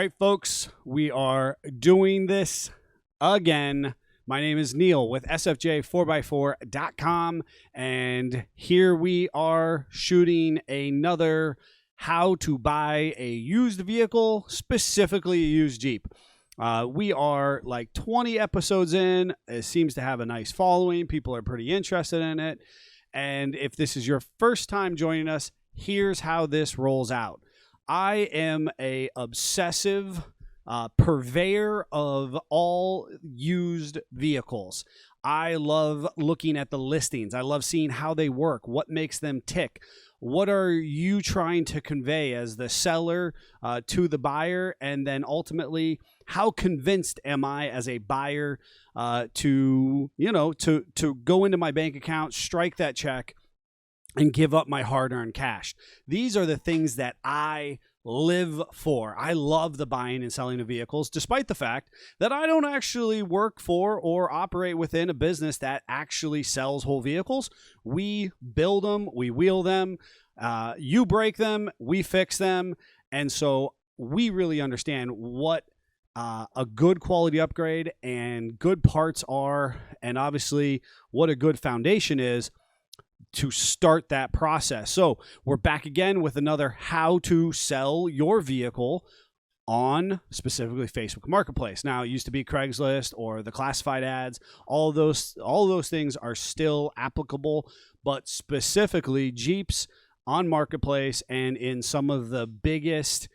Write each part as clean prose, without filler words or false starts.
right, folks, we are doing this again. My name is Neil with SFJ4x4.com, and here we are shooting another how to buy a used vehicle, specifically a used Jeep. We are like 20 episodes in. It seems to have a nice following. People are pretty interested in it. And if this is your first time joining us, here's how this rolls out. I am a obsessive purveyor of all used vehicles. I love looking at the listings. I love seeing how they work, what makes them tick. What are you trying to convey as the seller to the buyer? And then ultimately, how convinced am I as a buyer to go into my bank account, strike that check, and give up my hard-earned cash? These are the things that I live for. I love the buying and selling of vehicles, despite the fact that I don't actually work for or operate within a business that actually sells whole vehicles. We build them, we wheel them, you break them, we fix them, and so we really understand what a good quality upgrade and good parts are, and obviously what a good foundation is to start that process. So we're back again with another how to sell your vehicle on specifically Facebook Marketplace. Now, it used to be Craigslist or the classified ads. All those things are still applicable, but specifically Jeeps on Marketplace and in some of the biggest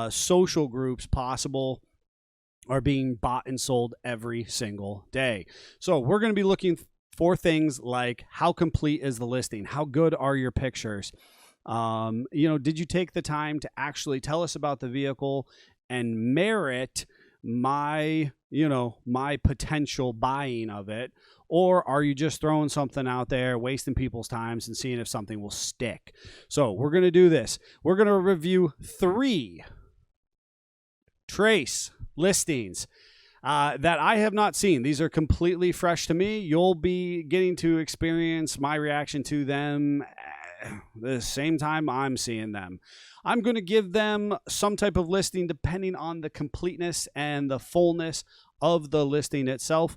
social groups possible are being bought and sold every single day. So we're going to be looking for things like, how complete is the listing? How good are your pictures? Did you take the time to actually tell us about the vehicle and merit my potential buying of it? Or are you just throwing something out there, wasting people's times and seeing if something will stick? So we're going to do this. We're going to review 3 trace listings that I have not seen. These are completely fresh to me. You'll be getting to experience my reaction to them the same time I'm seeing them. I'm going to give them some type of listing depending on the completeness and the fullness of the listing itself.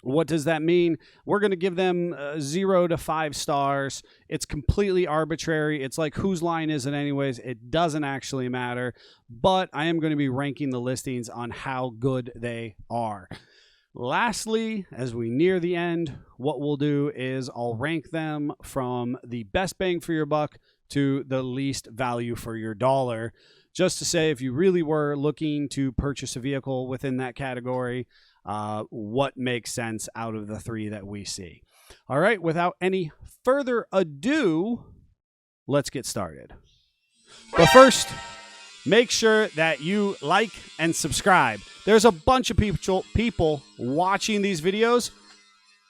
What does that mean? We're going to give them 0 to 5 stars. It's completely arbitrary. It's like, whose line is it anyways? It doesn't actually matter. But I am going to be ranking the listings on how good they are. Lastly, as we near the end, what we'll do is I'll rank them from the best bang for your buck to the least value for your dollar. Just to say, if you really were looking to purchase a vehicle within that category, what makes sense out of the 3 that we see. All right, without any further ado, let's get started. But first, make sure that you like and subscribe. There's a bunch of people watching these videos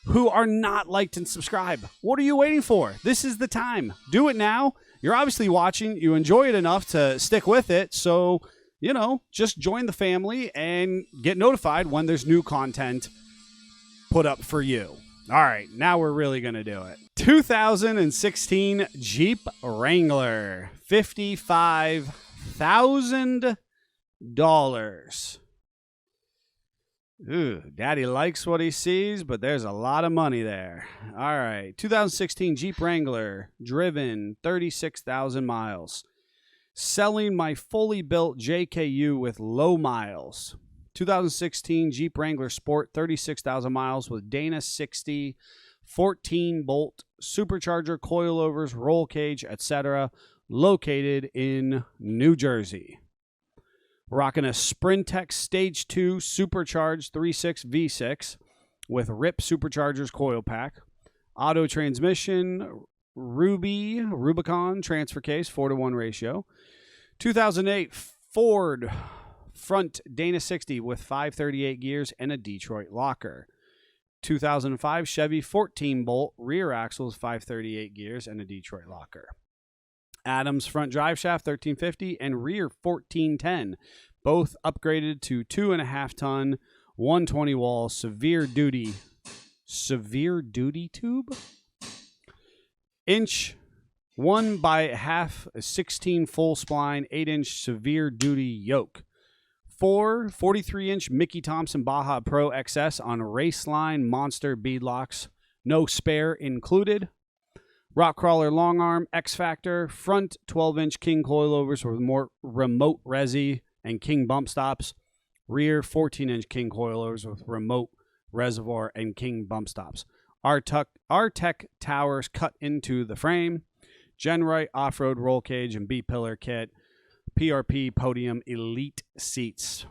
who are not liked and subscribed. What are you waiting for? This is the time. Do it now. You're obviously watching. You enjoy it enough to stick with it, so just join the family and get notified when there's new content put up for you. All right, now we're really going to do it. 2016 Jeep Wrangler, $55,000. Ooh, daddy likes what he sees, but there's a lot of money there. All right, 2016 Jeep Wrangler, driven 36,000 miles. Selling my fully built JKU with low miles. 2016 Jeep Wrangler Sport, 36,000 miles with Dana 60, 14-bolt supercharger, coilovers, roll cage, etc. Located in New Jersey. Rocking a Sprintex Stage 2 supercharged 3.6 V6 with RIP superchargers coil pack. Auto transmission, Rubicon transfer case, 4-to-1 ratio. 2008 Ford front Dana 60 with 538 gears and a Detroit locker. 2005 Chevy 14-bolt rear axles, 538 gears and a Detroit locker. Adams front drive shaft 1350 and rear 1410, both upgraded to 2.5-ton, 120 wall severe duty tube. Inch 1 by half 16 full spline 8-inch severe duty yoke. 4 43-inch Mickey Thompson Baja Pro XS on Raceline Monster beadlocks, no spare included. Rock Crawler Long Arm X Factor, front 12-inch King coilovers with more remote resi and King bump stops. Rear 14-inch King coilovers with remote reservoir and King bump stops. R-Tech towers cut into the frame. Genrite off-road roll cage and B-pillar kit. PRP Podium Elite seats.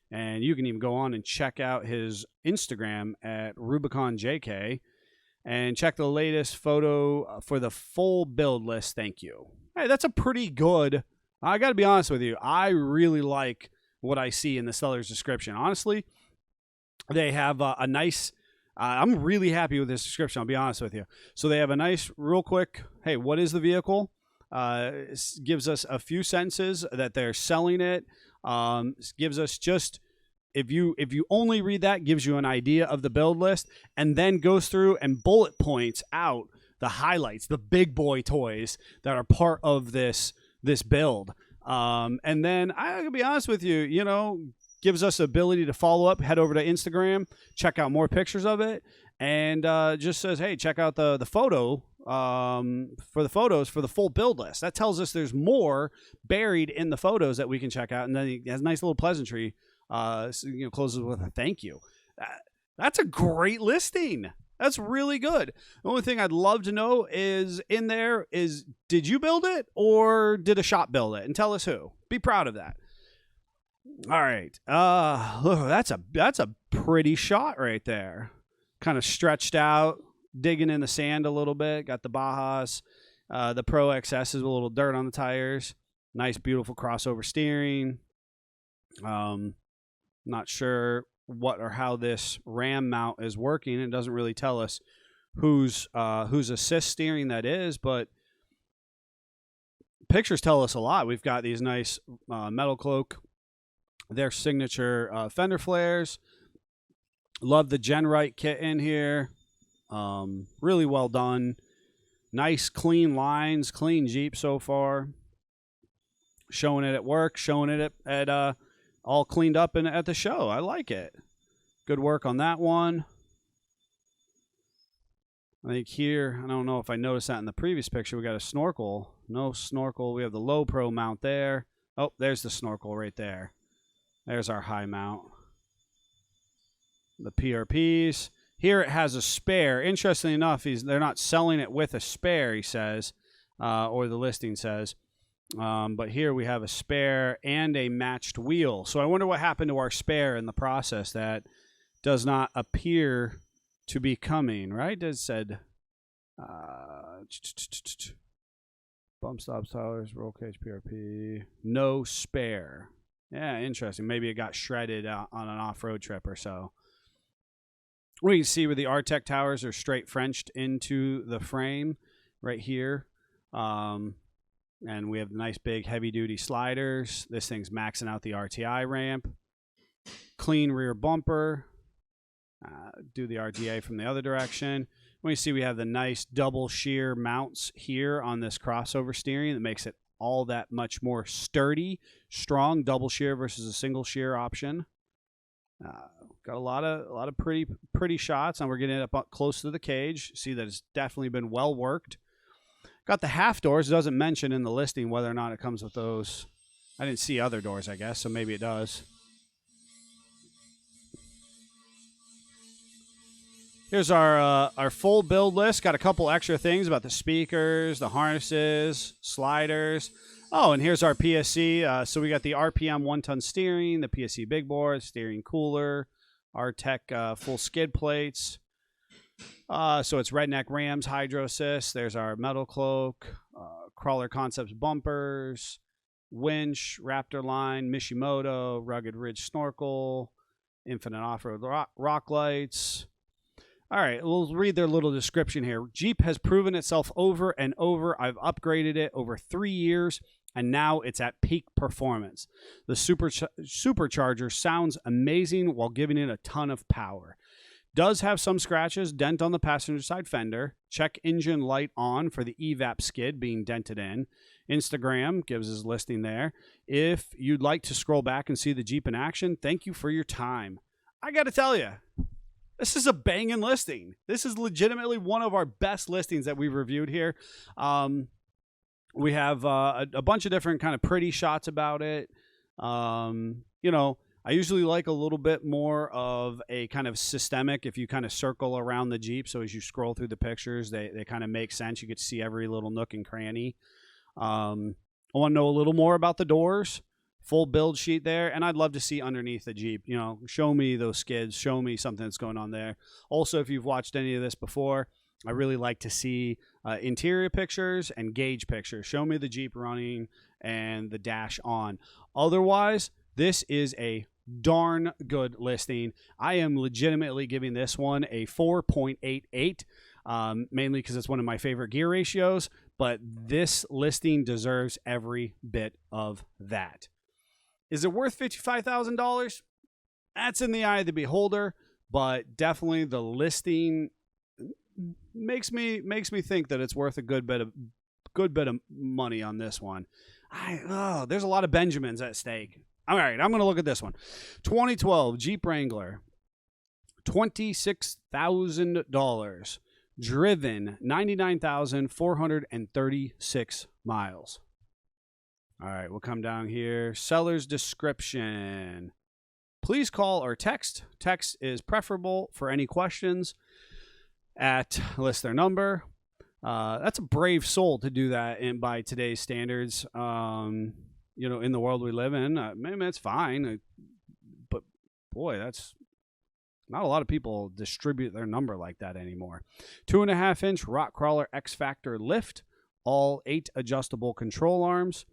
And you can even go on and check out his Instagram at RubiconJK and check the latest photo for the full build list. Thank you. Hey, that's a pretty good. I got to be honest with you. I really like what I see in the seller's description. Honestly, they have a nice. I'm really happy with this description. I'll be honest with you. So they have a nice, real quick. Hey, what is the vehicle? Gives us a few sentences that they're selling it. Gives us just. If you only read that, gives you an idea of the build list, and then goes through and bullet points out the highlights, the big boy toys that are part of this build. And then I gotta be honest with you, gives us the ability to follow up, head over to Instagram, check out more pictures of it, and just says, hey, check out the photo for the photos for the full build list. That tells us there's more buried in the photos that we can check out, and then it has a nice little pleasantry. Closes with a thank you. That's a great listing. That's really good. The only thing I'd love to know is in there is, did you build it or did a shop build it? And tell us who. Be proud of that. All right. Look, that's a pretty shot right there. Kind of stretched out, digging in the sand a little bit. Got the Bajas. The Pro XS is a little dirt on the tires. Nice, beautiful crossover steering. Not sure what or how this RAM mount is working. It doesn't really tell us whose assist steering that is, but pictures tell us a lot. We've got these nice metal cloak, their signature fender flares. Love the Genrite kit in here. Really well done. Nice clean lines, clean Jeep so far. Showing it at work, showing it at all cleaned up at the show. I like it. Good work on that one. I think here, I don't know if I noticed that in the previous picture, we got a snorkel. No snorkel. We have the low pro mount there. Oh, there's the snorkel right there. There's our high mount. The PRPs. Here it has a spare. Interestingly enough, they're not selling it with a spare, he says, or the listing says. But here we have a spare and a matched wheel. So I wonder what happened to our spare in the process that does not appear to be coming, right? It said bump stops, tires, roll cage, PRP, no spare. Yeah, interesting. Maybe it got shredded on an off-road trip or so. We can see where the R-Tech towers are straight Frenched into the frame right here. And we have nice big heavy-duty sliders. This thing's maxing out the RTI ramp. Clean rear bumper. Do the RTA from the other direction. We see we have the nice double shear mounts here on this crossover steering that makes it all that much more sturdy, strong. Double shear versus a single shear option. Got a lot of pretty shots, and we're getting it up close to the cage. See that it's definitely been well worked. Got the half doors. It doesn't mention in the listing whether or not it comes with those. I didn't see other doors, I guess, so maybe it does. Here's our full build list. Got a couple extra things about the speakers, the harnesses, sliders. Oh, and here's our PSC. So we got the RPM 1-ton steering, the PSC big board, steering cooler, our Tech full skid plates. So it's Redneck Rams Hydro Assist. There's our metal cloak, Crawler Concepts bumpers, winch, Raptor line, Mishimoto, Rugged Ridge snorkel, Infinite Off-Road rock lights. All right, we'll read their little description here. Jeep has proven itself over and over. I've upgraded it over 3 years, and now it's at peak performance. The supercharger sounds amazing while giving it a ton of power. Does have some scratches, dent on the passenger side fender. Check engine light on for the evap skid being dented in. Instagram gives his listing there. If you'd like to scroll back and see the Jeep in action, thank you for your time. I got to tell you, this is a banging listing. This is legitimately one of our best listings that we've reviewed here. We have a bunch of different kind of pretty shots about it. You know, I usually like a little bit more of a kind of systemic, if you kind of circle around the Jeep. So as you scroll through the pictures, they kind of make sense. You get to see every little nook and cranny. I want to know a little more about the doors, full build sheet there. And I'd love to see underneath the Jeep, you know, show me those skids, show me something that's going on there. Also, if you've watched any of this before, I really like to see interior pictures and gauge pictures. Show me the Jeep running and the dash on. Otherwise, this is a darn good listing. I am legitimately giving this one a 4.88, mainly because it's one of my favorite gear ratios, but this listing deserves every bit of that. Is it worth $55,000? That's in the eye of the beholder, but definitely the listing makes me think that it's worth a good bit of money on this one. There's a lot of Benjamins at stake. All right, I'm going to look at this one. 2012 Jeep Wrangler, $26,000, driven 99,436 miles. All right, we'll come down here. Seller's description. Please call or text. Text is preferable for any questions. List their number. That's a brave soul to do that by today's standards. You know, in the world we live in, maybe that's fine. But boy, that's not a lot of people distribute their number like that anymore. 2.5-inch Rock Crawler X Factor lift, all 8 adjustable control arms.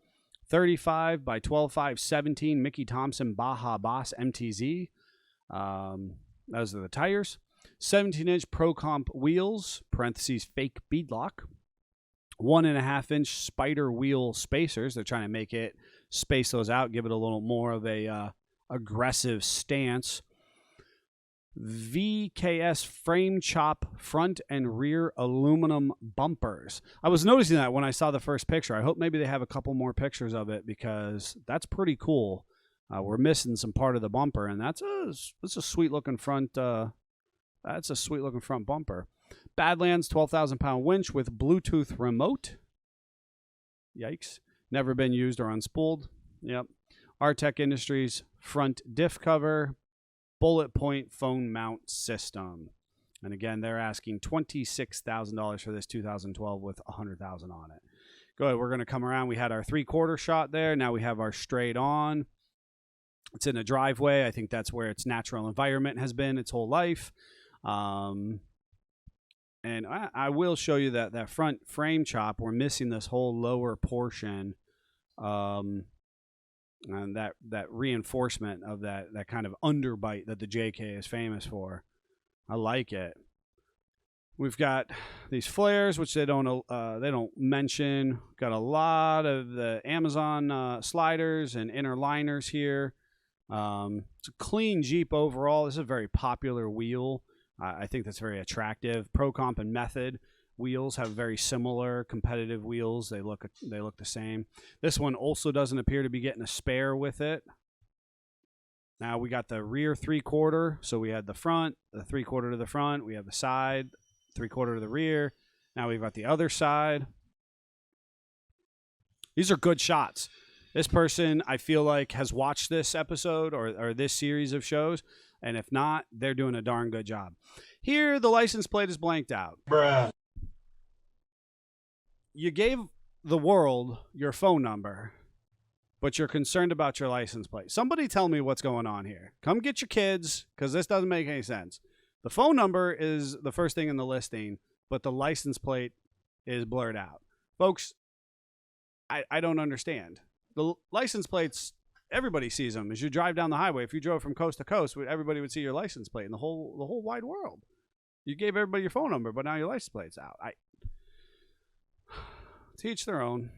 35 by 12.5 17 Mickey Thompson Baja Boss MTZ. Those are the tires. 17-inch Pro Comp wheels, parentheses fake beadlock. 1.5-inch Spider wheel spacers. They're trying to make it space those out, give it a little more of a aggressive stance. VKS frame chop front and rear aluminum bumpers. I was noticing that when I saw the first picture. I hope maybe they have a couple more pictures of it because that's pretty cool. We're missing some part of the bumper, and that's a sweet looking front. That's a sweet looking front bumper. Badlands 12,000-pound winch with Bluetooth remote. Yikes. Never been used or unspooled. Yep. Artec Industries front diff cover. Bullet point phone mount system. And again, they're asking $26,000 for this 2012 with $100,000 on it. Go ahead. We're going to come around. We had our 3/4 shot there. Now we have our straight on. It's in a driveway. I think that's where its natural environment has been its whole life. And I will show you that front frame chop. We're missing this whole lower portion. And that reinforcement of that kind of underbite that the JK is famous for. I like it. We've got these flares, which they don't mention. Got a lot of the Amazon sliders and inner liners here. It's a clean Jeep overall. This is a very popular wheel. I think that's very attractive. Pro Comp and Method wheels have very similar competitive wheels. They look the same. This one also doesn't appear to be getting a spare with it. Now we got the rear 3/4. So we had the front, the 3/4 to the front. We have the side, 3/4 to the rear. Now we've got the other side. These are good shots. This person, I feel like, has watched this episode or this series of shows. And if not, they're doing a darn good job. Here, the license plate is blanked out. Bruh. You gave the world your phone number, but you're concerned about your license plate. Somebody tell me what's going on here. Come get your kids, because this doesn't make any sense. The phone number is the first thing in the listing, but the license plate is blurred out. Folks, I don't understand. The license plates, everybody sees them. As you drive down the highway, if you drove from coast to coast, everybody would see your license plate in the whole wide world. You gave everybody your phone number, but now your license plate's out. To each their own.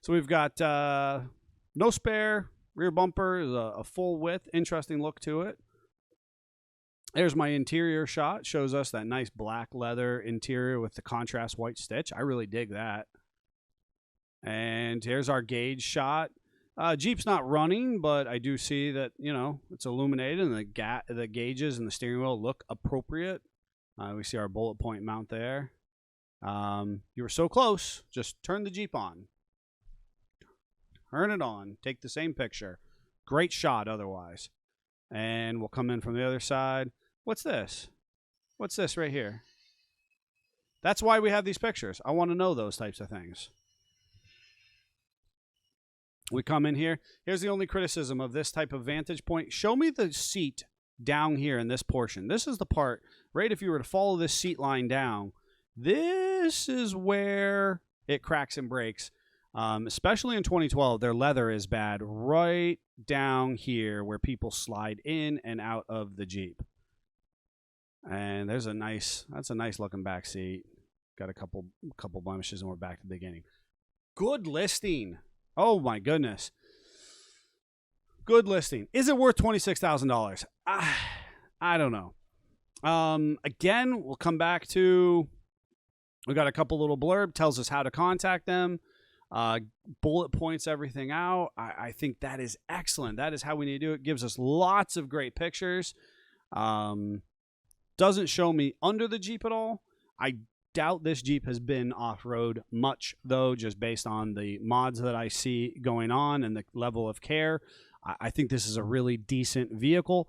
So we've got no spare rear bumper, a full width, interesting look to it. There's my interior shot. Shows us that nice black leather interior with the contrast white stitch. I really dig that. And here's our gauge shot. Jeep's not running, but I do see that, you know, it's illuminated and the gauges and the steering wheel look appropriate. We see our bullet point mount there. You were so close. Just turn the Jeep on. Turn it on. Take the same picture. Great shot otherwise. And we'll come in from the other side. What's this? What's this right here? That's why we have these pictures. I want to know those types of things. We come in here. Here's the only criticism of this type of vantage point. Show me the seat down here in this portion. This is the part, right? If you were to follow this seat line down, this is where it cracks and breaks. Especially in 2012, their leather is bad right down here where people slide in and out of the Jeep. And that's a nice looking back seat. Got a couple blemishes and we're back to the beginning. Good listing. Oh my goodness. Good listing. Is it worth $26,000? I don't know. Again, we'll come back to, we got a couple little blurb, tells us how to contact them. Bullet points everything out. I think that is excellent. That is how we need to do it. Gives us lots of great pictures. Doesn't show me under the Jeep at all. I doubt this Jeep has been off-road much, though, just based on the mods that I see going on and the level of care. I think this is a really decent vehicle.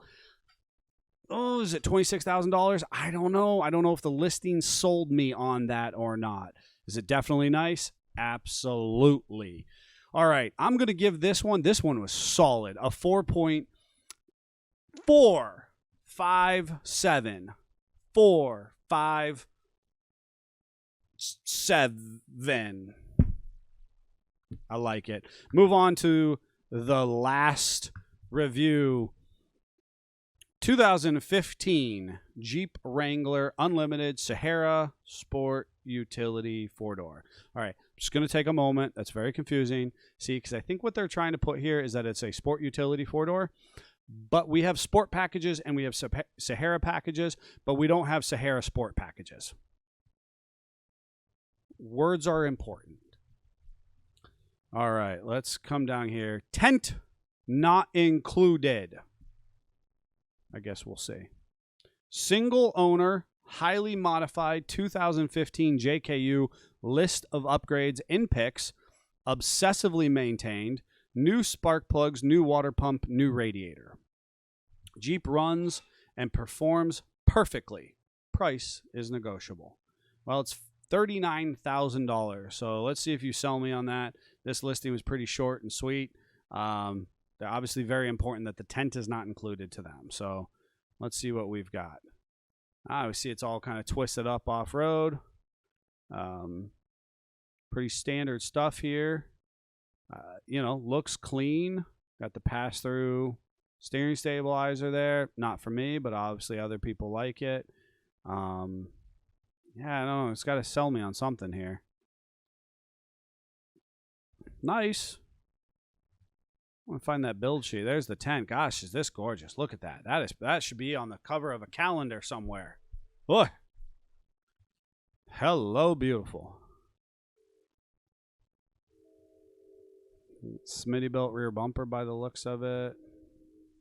Oh, is it $26,000? I don't know. I don't know if the listing sold me on that or not. Is it definitely nice? Absolutely. All right, I'm going to give this one was solid, a 4.457. 457. I like it. Move on to the last review. 2015 Jeep Wrangler Unlimited Sahara Sport Utility 4-door. All right, I'm just going to take a moment. That's very confusing. See, because I think what they're trying to put here is that it's a Sport Utility 4-door, but we have Sport packages and we have Sahara packages, but we don't have Sahara Sport packages. Words are important. All right, let's come down here. Tent not included. I guess we'll see. Single owner, highly modified 2015 JKU list of upgrades in pics, obsessively maintained, new spark plugs, new water pump, new radiator. Jeep runs and performs perfectly. Price is negotiable. Well, it's $39,000. So let's see if you sell me on that. This listing was pretty short and sweet. They're obviously very important that the tent is not included to them. So let's see what we've got. We see it's all kind of twisted up off-road. Pretty standard stuff here. You know, looks clean. Got the pass-through steering stabilizer there. Not for me, but obviously other people like it. Yeah, I don't know. It's got to sell me on something here. Nice. I want to find that build sheet. There's the tent. Gosh, is this gorgeous? Look at that. That should be on the cover of a calendar somewhere. Boy. Hello, beautiful. Smitty built rear bumper by the looks of it.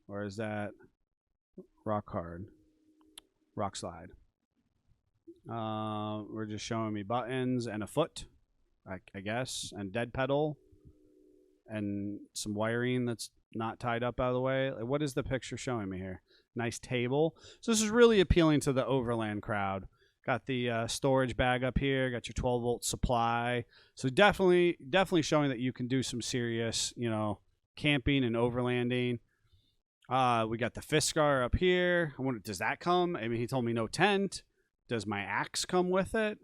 Or is that rock hard? Rock slide. We're just showing me buttons and a foot, I guess, and dead pedal. And some wiring that's not tied up out of the way. What is the picture showing me here? Nice table. So this is really appealing to the overland crowd. Got the storage bag up here. Got your 12-volt supply. So definitely showing that you can do some serious, you know, camping and overlanding. We got the Fiskar up here. I wonder, does that come? I mean, he told me no tent. Does my axe come with it?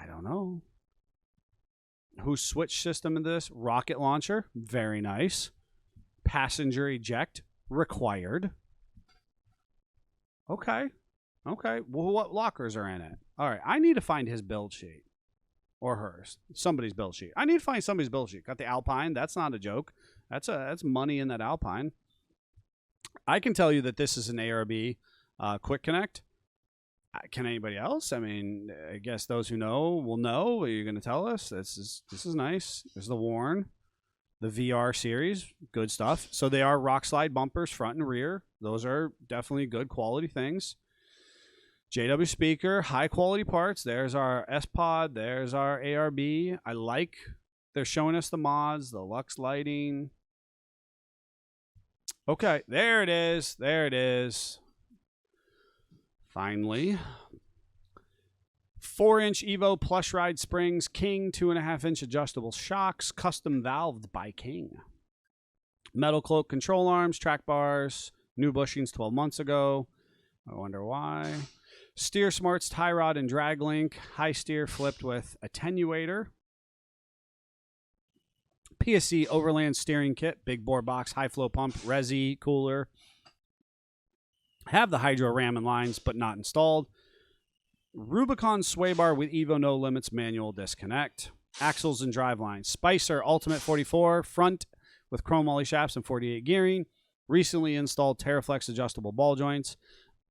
I don't know. Whose switch system in this? Rocket launcher. Very nice. Passenger eject. Required. Okay. Okay. Well, what lockers are in it? All right. I need to find his build sheet. Or hers. Somebody's build sheet. I need to find somebody's build sheet. Got the Alpine. That's not a joke. That's money in that Alpine. I can tell you that this is an ARB. Quick connect. Can anybody else? I mean, I guess those who know will know. Are you going to tell us? This is nice. There's the Warn, the VR series, good stuff. So they are rock slide bumpers, front and rear. Those are definitely good quality things. JW speaker, high quality parts. There's our S-Pod. There's our ARB. I like they're showing us the mods, the Lux lighting. Okay, there it is. There it is. Finally, 4-inch Evo plush ride springs, King 2.5-inch adjustable shocks, custom valved by King. Metal cloak control arms, track bars, new bushings 12 months ago. I wonder why. Steer Smarts tie rod and drag link, high steer flipped with attenuator. PSC overland steering kit, big bore box, high flow pump, resi cooler. Have the hydro ram and lines, but not installed. Rubicon sway bar with Evo no limits manual disconnect. Axles and drive lines. Spicer Ultimate 44 front with chrome ollie shafts and 48 gearing. Recently installed Terraflex adjustable ball joints.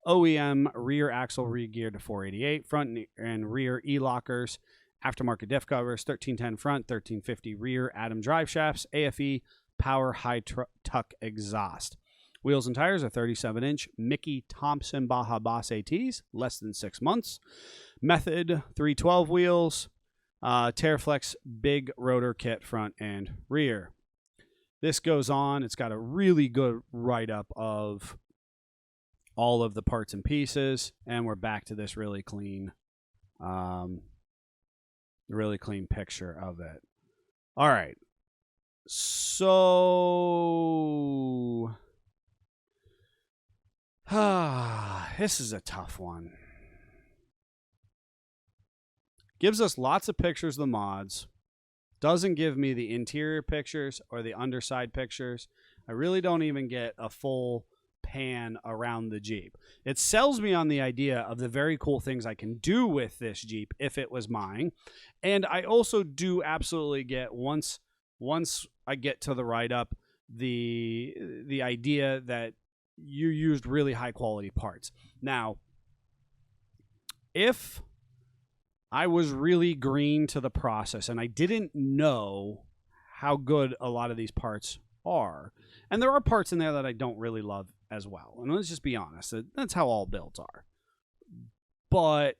OEM rear axle re-geared to 488. Front and rear E-lockers. Aftermarket diff covers. 1310 front, 1350 rear. Adam drive shafts. AFE power high tuck exhaust. Wheels and tires are 37-inch Mickey Thompson Baja Boss ATs, less than 6 months. Method 312 wheels, Terraflex big rotor kit front and rear. This goes on. It's got a really good write-up of all of the parts and pieces, and we're back to this really clean picture of it. All right. So this is a tough one. Gives us lots of pictures of the mods. Doesn't give me the interior pictures or the underside pictures. I really don't even get a full pan around the Jeep. It sells me on the idea of the very cool things I can do with this Jeep if it was mine. And I also do absolutely get, once I get to the write-up, the idea that you used really high quality parts. Now, if I was really green to the process and I didn't know how good a lot of these parts are, and there are parts in there that I don't really love as well, and let's just be honest, that's how all builds are. But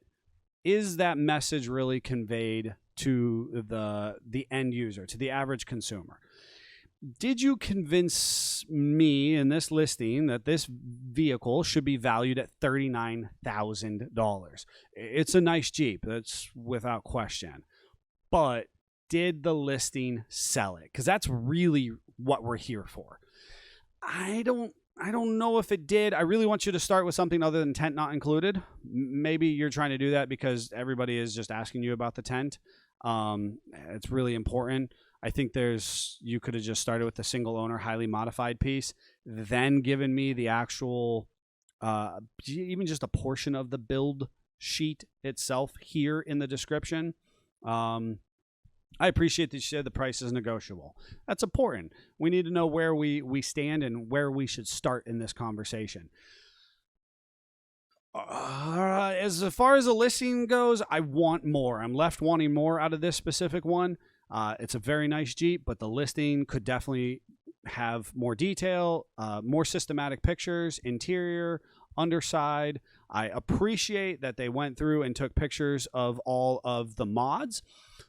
is that message really conveyed to the end user, to the average consumer? Did you convince me in this listing that this vehicle should be valued at $39,000? It's a nice Jeep, that's without question. But did the listing sell it? Because that's really what we're here for. I don't know if it did. I really want you to start with something other than tent not included. Maybe you're trying to do that because everybody is just asking you about the tent. It's really important. I think you could have just started with the single owner, highly modified piece, then given me the actual, even just a portion of the build sheet itself here in the description. I appreciate that you said the price is negotiable. That's important. We need to know where we stand and where we should start in this conversation. As far as the listing goes, I want more. I'm left wanting more out of this specific one. It's a very nice Jeep, but the listing could definitely have more detail, more systematic pictures, interior, underside. I appreciate that they went through and took pictures of all of the mods.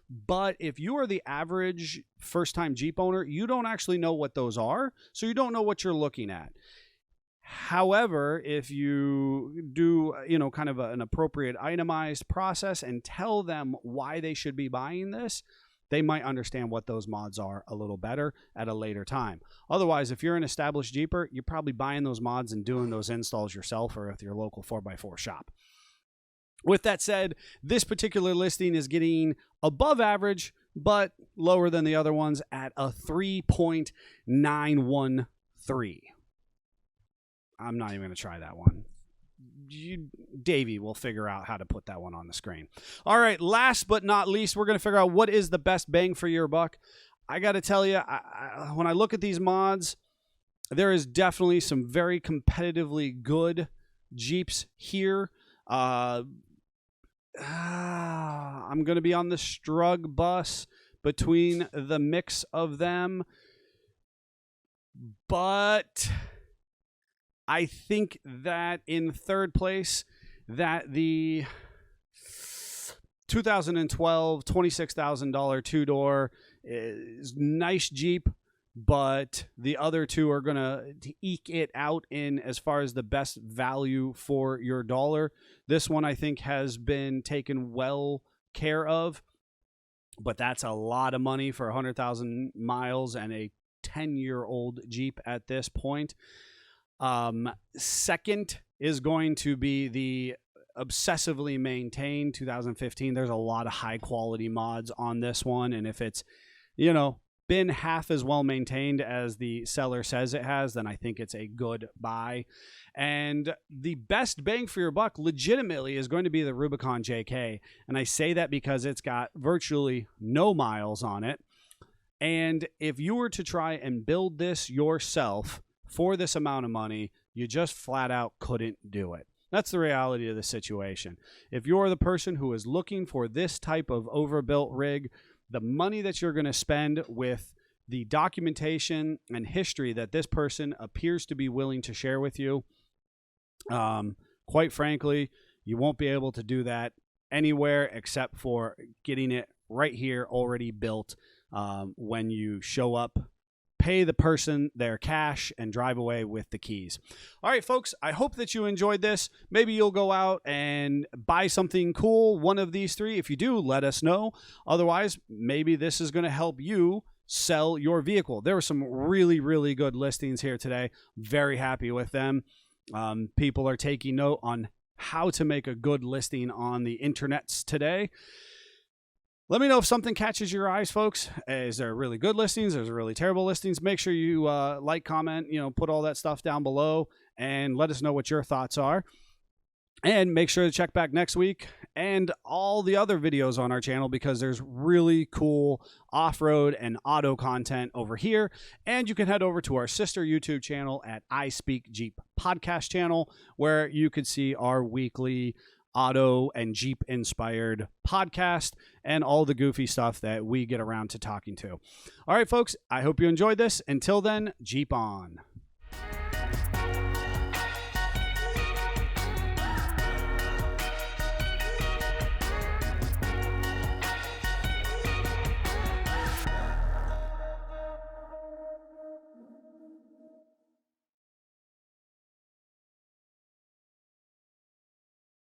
But if you are the average first-time Jeep owner, you don't actually know what those are, so you don't know what you're looking at. However, if you do, kind of an appropriate itemized process and tell them why they should be buying this, they might understand what those mods are a little better at a later time. Otherwise, if you're an established Jeeper, you're probably buying those mods and doing those installs yourself or with your local 4x4 shop. With that said, this particular listing is getting above average, but lower than the other ones at a 3.913. I'm not even going to try that one. Davey will figure out how to put that one on the screen. All right, last but not least, we're going to figure out what is the best bang for your buck. I got to tell you, when I look at these mods, there is definitely some very competitively good Jeeps here. I'm going to be on the Strug bus between the mix of them. But I think that in third place, that the 2012 $26,000 two-door is nice Jeep, but the other two are going to eke it out in as far as the best value for your dollar. This one, I think, has been taken well care of, but that's a lot of money for 100,000 miles and a 10-year-old Jeep at this point. Second is going to be the obsessively maintained 2015. There's a lot of high quality mods on this one, and if it's, been half as well maintained as the seller says it has, then I think it's a good buy. And the best bang for your buck legitimately is going to be the Rubicon JK, and I say that because it's got virtually no miles on it. And if you were to try and build this yourself for this amount of money, you just flat out couldn't do it. That's the reality of the situation. If you're the person who is looking for this type of overbuilt rig, the money that you're going to spend with the documentation and history that this person appears to be willing to share with you, quite frankly, you won't be able to do that anywhere except for getting it right here already built when you show up, pay the person their cash, and drive away with the keys. All right, folks, I hope that you enjoyed this. Maybe you'll go out and buy something cool, one of these three. If you do, let us know. Otherwise, maybe this is going to help you sell your vehicle. There were some really, really good listings here today. Very happy with them. People are taking note on how to make a good listing on the internets today. Let me know if something catches your eyes, folks. Is there really good listings? There's really terrible listings. Make sure you like, comment, put all that stuff down below and let us know what your thoughts are. And make sure to check back next week and all the other videos on our channel, because there's really cool off-road and auto content over here. And you can head over to our sister YouTube channel at I Speak Jeep podcast channel, where you could see our weekly auto and Jeep inspired podcast and all the goofy stuff that we get around to talking to. All right, folks, I hope you enjoyed this. Until then, Jeep on.